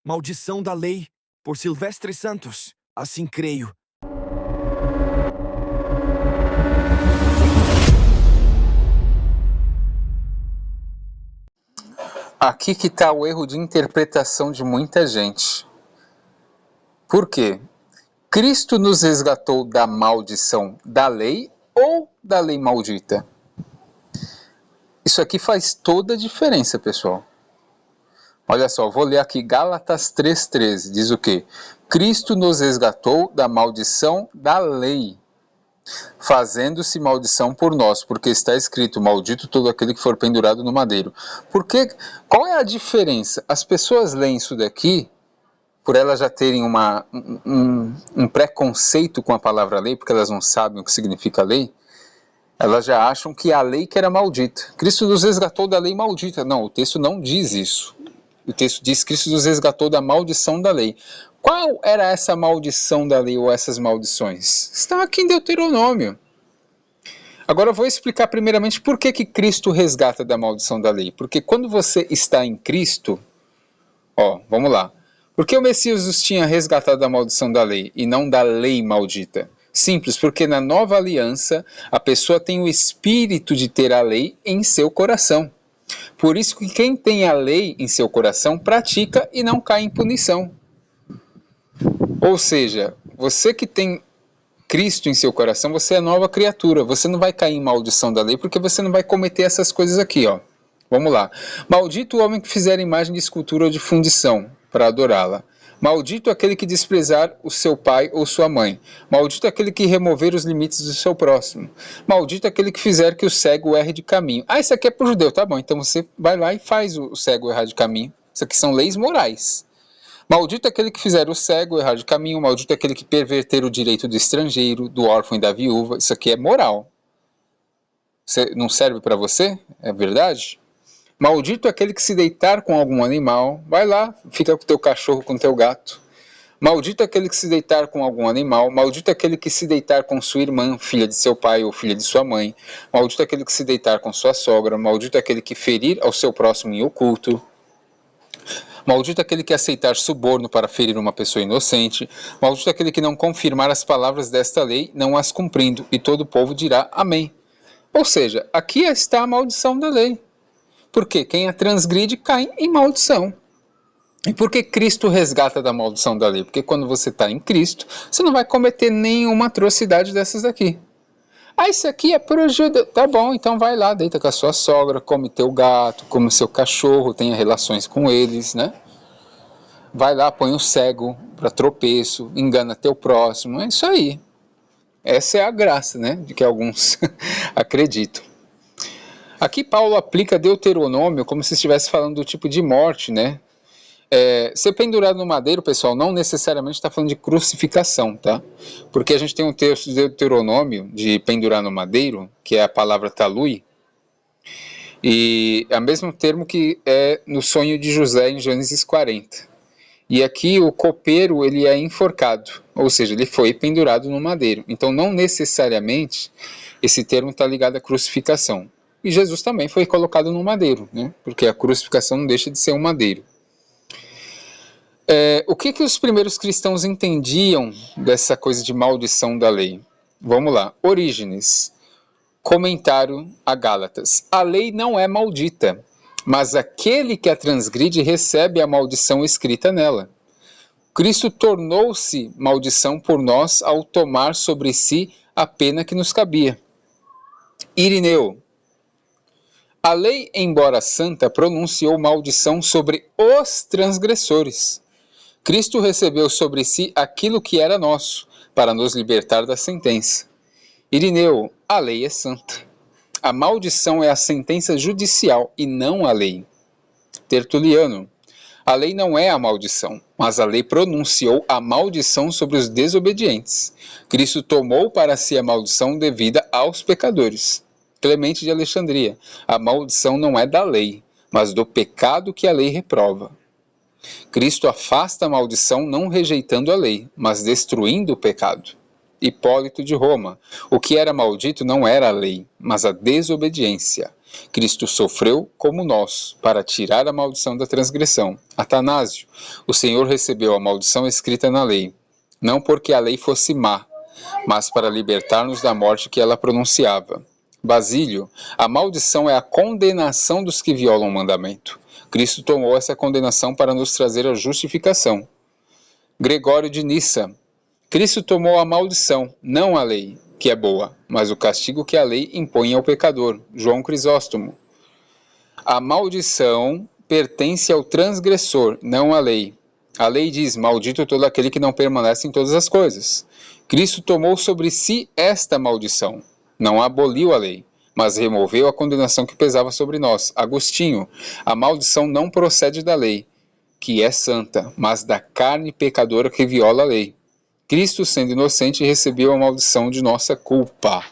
Maldição da Lei, por Silvestre Santos. Assim creio. Aqui que está o erro de interpretação de muita gente. Por quê? Cristo nos resgatou da maldição da lei ou da lei maldita? Isso aqui faz toda a diferença, pessoal. Olha só, vou ler aqui Gálatas 3,13. Diz o quê? Cristo nos resgatou da maldição da lei, fazendo-se maldição por nós, porque está escrito, maldito todo aquele que for pendurado no madeiro. Qual é a diferença? As pessoas leem isso daqui, por elas já terem um preconceito com a palavra lei, porque elas não sabem o que significa lei, elas já acham que a lei que era maldita. Cristo nos resgatou da lei maldita. Não, o texto não diz isso. O texto diz que Cristo nos resgatou da maldição da lei. Qual era essa maldição da lei ou essas maldições? Está aqui em Deuteronômio. Agora eu vou explicar primeiramente por que Cristo resgata da maldição da lei. Porque quando você está em Cristo, vamos lá. Por que o Messias os tinha resgatado da maldição da lei e não da lei maldita? Simples, porque na nova aliança a pessoa tem o espírito de ter a lei em seu coração. Por isso que quem tem a lei em seu coração pratica e não cai em punição. Ou seja, você que tem Cristo em seu coração, você é nova criatura. Você não vai cair em maldição da lei porque você não vai cometer essas coisas aqui, ó. Vamos lá. Maldito o homem que fizer imagem de escultura ou de fundição para adorá-la. Maldito aquele que desprezar o seu pai ou sua mãe. Maldito aquele que remover os limites do seu próximo. Maldito aquele que fizer que o cego erre de caminho. Isso aqui é para o judeu, tá bom. Então você vai lá e faz o cego errar de caminho. Isso aqui são leis morais. Maldito aquele que fizer o cego errar de caminho. Maldito aquele que perverter o direito do estrangeiro, do órfão e da viúva. Isso aqui é moral. Não serve para você? É verdade? Maldito aquele que se deitar com algum animal. Vai lá, fica com o teu cachorro, com o teu gato. Maldito aquele que se deitar com algum animal. Maldito aquele que se deitar com sua irmã, filha de seu pai ou filha de sua mãe. Maldito aquele que se deitar com sua sogra. Maldito aquele que ferir ao seu próximo em oculto. Maldito aquele que aceitar suborno para ferir uma pessoa inocente. Maldito aquele que não confirmar as palavras desta lei, não as cumprindo. E todo o povo dirá amém. Ou seja, aqui está a maldição da lei. Porque quem a transgride cai em maldição. E por que Cristo resgata da maldição da lei? Porque quando você está em Cristo, você não vai cometer nenhuma atrocidade dessas daqui. Isso aqui é pro judeu. Tá bom, então vai lá, deita com a sua sogra, come teu gato, come o seu cachorro, tenha relações com eles, né? Vai lá, põe o cego para tropeço, engana teu próximo, é isso aí. Essa é a graça, né? De que alguns acreditam. Aqui Paulo aplica Deuteronômio como se estivesse falando do tipo de morte, né? Ser pendurado no madeiro, pessoal, não necessariamente está falando de crucificação, tá? Porque a gente tem um texto de Deuteronômio de pendurar no madeiro, que é a palavra talui, e é o mesmo termo que é no sonho de José em Gênesis 40. E aqui o copeiro, ele é enforcado, ou seja, ele foi pendurado no madeiro. Então não necessariamente esse termo está ligado à crucificação. E Jesus também foi colocado no madeiro, né? Porque a crucificação não deixa de ser um madeiro. O que os primeiros cristãos entendiam dessa coisa de maldição da lei? Vamos lá. Orígenes, comentário a Gálatas. A lei não é maldita, mas aquele que a transgride recebe a maldição escrita nela. Cristo tornou-se maldição por nós ao tomar sobre si a pena que nos cabia. Irineu. A lei, embora santa, pronunciou maldição sobre os transgressores. Cristo recebeu sobre si aquilo que era nosso, para nos libertar da sentença. Irineu, a lei é santa. A maldição é a sentença judicial e não a lei. Tertuliano, a lei não é a maldição, mas a lei pronunciou a maldição sobre os desobedientes. Cristo tomou para si a maldição devida aos pecadores. Clemente de Alexandria, a maldição não é da lei, mas do pecado que a lei reprova. Cristo afasta a maldição não rejeitando a lei, mas destruindo o pecado. Hipólito de Roma. O que era maldito não era a lei, mas a desobediência. Cristo sofreu como nós, para tirar a maldição da transgressão. Atanásio. O Senhor recebeu a maldição escrita na lei, não porque a lei fosse má, mas para libertar-nos da morte que ela pronunciava. Basílio. A maldição é a condenação dos que violam o mandamento. Cristo tomou essa condenação para nos trazer a justificação. Gregório de Nissa. Cristo tomou a maldição, não a lei, que é boa, mas o castigo que a lei impõe ao pecador. João Crisóstomo. A maldição pertence ao transgressor, não à lei. A lei diz: maldito todo aquele que não permanece em todas as coisas. Cristo tomou sobre si esta maldição. Não aboliu a lei, mas removeu a condenação que pesava sobre nós. Agostinho. A maldição não procede da lei, que é santa, mas da carne pecadora que viola a lei. Cristo, sendo inocente, recebeu a maldição de nossa culpa.